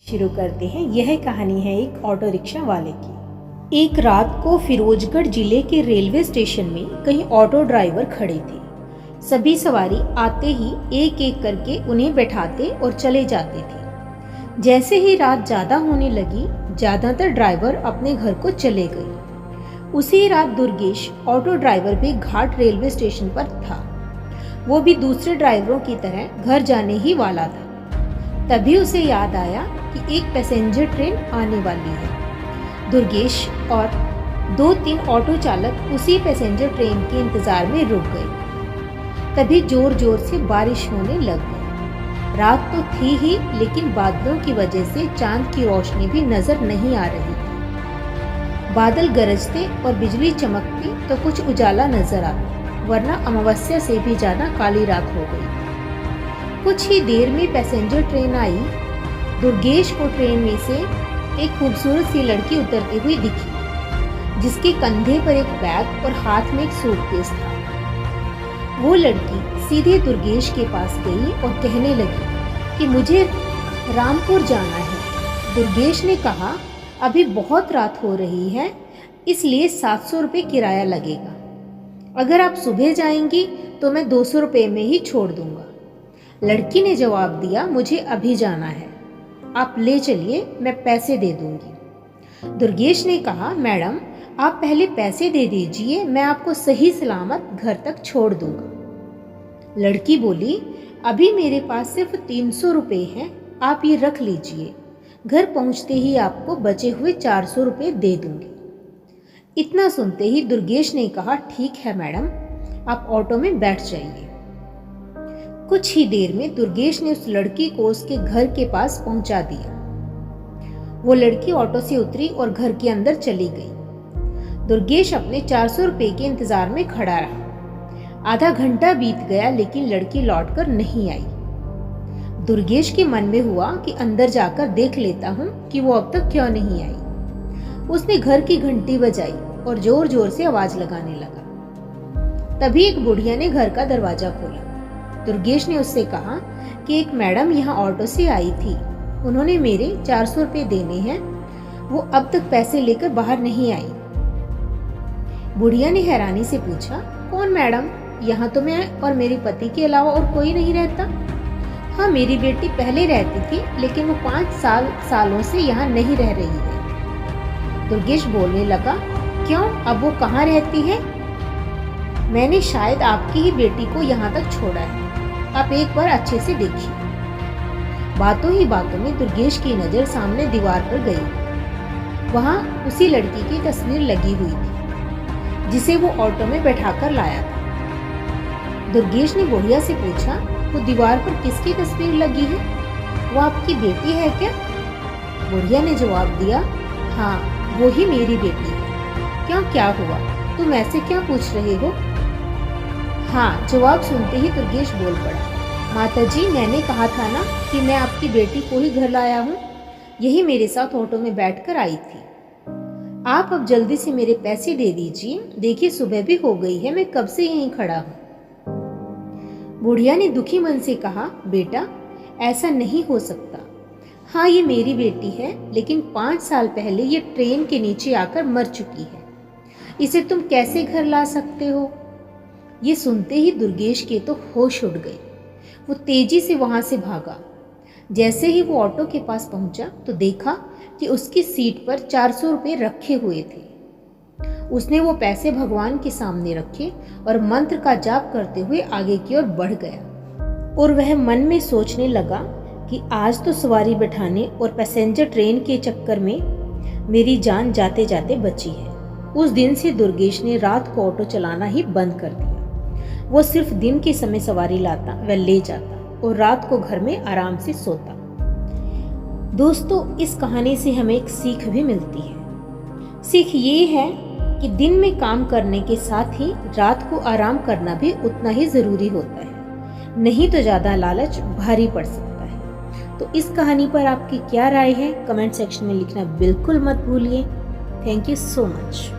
शुरू करते हैं। यह कहानी है एक ऑटो रिक्शा वाले की। एक रात को फिरोजगढ़ जिले के रेलवे स्टेशन में कई ऑटो ड्राइवर खड़े थे। सभी सवारी आते ही एक एक करके उन्हें बैठाते और चले जाते थे। जैसे ही रात ज्यादा होने लगी, ज्यादातर ड्राइवर अपने घर को चले गए। उसी रात दुर्गेश ऑटो ड्राइवर भी घाट रेलवे स्टेशन पर था। वो भी दूसरे ड्राइवरों की तरह घर जाने ही वाला था। तभी उसे याद आया कि एक पैसेंजर ट्रेन आने वाली है। दुर्गेश और 2-3 ऑटो चालक उसी पैसेंजर ट्रेन के इंतजार में रुक गए। तभी जोर जोर से बारिश होने लग गई। रात तो थी ही, लेकिन बादलों की वजह से चांद की रोशनी भी नजर नहीं आ रही थी। बादल गरजते और बिजली चमकती तो कुछ उजाला नजर आता, वरना अमावस्या से भी ज्यादा काली रात हो गई। कुछ ही देर में पैसेंजर ट्रेन आई। दुर्गेश को ट्रेन में से एक खूबसूरत सी लड़की उतरती हुई दिखी, जिसके कंधे पर एक बैग और हाथ में एक सूटकेस था। वो लड़की सीधे दुर्गेश के पास गई और कहने लगी कि मुझे रामपुर जाना है। दुर्गेश ने कहा, अभी बहुत रात हो रही है, इसलिए 700 रुपये किराया लगेगा। अगर आप सुबह जाएंगी तो मैं 200 रुपये में ही छोड़ दूंगा। लड़की ने जवाब दिया, मुझे अभी जाना है, आप ले चलिए, मैं पैसे दे दूंगी। दुर्गेश ने कहा, मैडम आप पहले पैसे दे दीजिए, मैं आपको सही सलामत घर तक छोड़ दूंगा। लड़की बोली, अभी मेरे पास सिर्फ 300 रुपये हैं, आप ये रख लीजिए, घर पहुंचते ही आपको बचे हुए 400 रुपये दे दूंगी। इतना सुनते ही दुर्गेश ने कहा, ठीक है मैडम, आप ऑटो में बैठ जाइए। कुछ ही देर में दुर्गेश ने उस लड़की को उसके घर के पास पहुंचा दिया। वो लड़की ऑटो से उतरी और घर के अंदर चली गई। दुर्गेश अपने 400 रुपये के इंतजार में खड़ा रहा। आधा घंटा बीत गया, लेकिन लड़की लौटकर नहीं आई। दुर्गेश के मन में हुआ कि अंदर जाकर देख लेता हूँ कि वो अब तक क्यों नहीं आई। उसने घर की घंटी बजाई और जोर जोर से आवाज लगाने लगा। तभी एक बुढ़िया ने घर का दरवाजा खोला। दुर्गेश ने उससे कहा कि एक मैडम यहाँ ऑटो से आई थी, उन्होंने मेरे 400 रुपये देने हैं, वो अब तक पैसे लेकर बाहर नहीं आई। बुढ़िया ने हैरानी से पूछा, कौन मैडम? यहाँ तो मैं और मेरे पति के अलावा और कोई नहीं रहता। हाँ, मेरी बेटी पहले रहती थी, लेकिन वो 5 सालों से यहाँ नहीं रह रही है। दुर्गेश बोलने लगा, क्यों, अब वो कहाँ रहती है? मैंने शायद आपकी ही बेटी को यहाँ तक छोड़ा है, आप एक बार अच्छे से देखिए। बातों ही बातों में दुर्गेश की नजर सामने दीवार पर गई। वहां उसी लड़की की तस्वीर लगी हुई थी, जिसे वो ऑटो में बैठाकर लाया था। दुर्गेश ने बुढ़िया से पूछा, वो दीवार पर किसकी तस्वीर लगी है? वो आपकी बेटी है क्या? बुढ़िया ने जवाब दिया, हाँ, वो ही मेरी बेटी है। क्यों, क्या हुआ? तुम ऐसे क्या पूछ रहे हो? हाँ, जवाब सुनते ही दुर्गेश बोल पड़ा, माताजी, मैंने कहा था ना कि मैं आपकी बेटी को ही घर लाया हूँ, यही मेरे साथ ऑटो में बैठकर आई थी। आप अब जल्दी से मेरे पैसे दे दीजिए, देखिए सुबह भी हो गई है, मैं कब से यहीं खड़ा हूँ। बुढ़िया ने दुखी मन से कहा, बेटा ऐसा नहीं हो सकता। हाँ, ये मेरी बेटी है, लेकिन 5 साल पहले ये ट्रेन के नीचे आकर मर चुकी है, इसे तुम कैसे घर ला सकते हो? ये सुनते ही दुर्गेश के तो होश उड़ गए। वो तेजी से वहां से भागा। जैसे ही वो ऑटो के पास पहुंचा तो देखा कि उसकी सीट पर 400 रुपये रखे हुए थे। उसने वो पैसे भगवान के सामने रखे और मंत्र का जाप करते हुए आगे की ओर बढ़ गया। और वह मन में सोचने लगा कि आज तो सवारी बैठाने और पैसेंजर ट्रेन के चक्कर में मेरी जान जाते जाते बची है। उस दिन से दुर्गेश ने रात को ऑटो चलाना ही बंद कर दिया। वो सिर्फ दिन के समय सवारी लाता व ले जाता और रात को घर में आराम से सोता। दोस्तों, इस कहानी से हमें एक सीख भी मिलती है। सीख ये है कि दिन में काम करने के साथ ही रात को आराम करना भी उतना ही जरूरी होता है, नहीं तो ज्यादा लालच भारी पड़ सकता है। तो इस कहानी पर आपकी क्या राय है, कमेंट सेक्शन में लिखना बिल्कुल मत भूलिए। Thank you so much.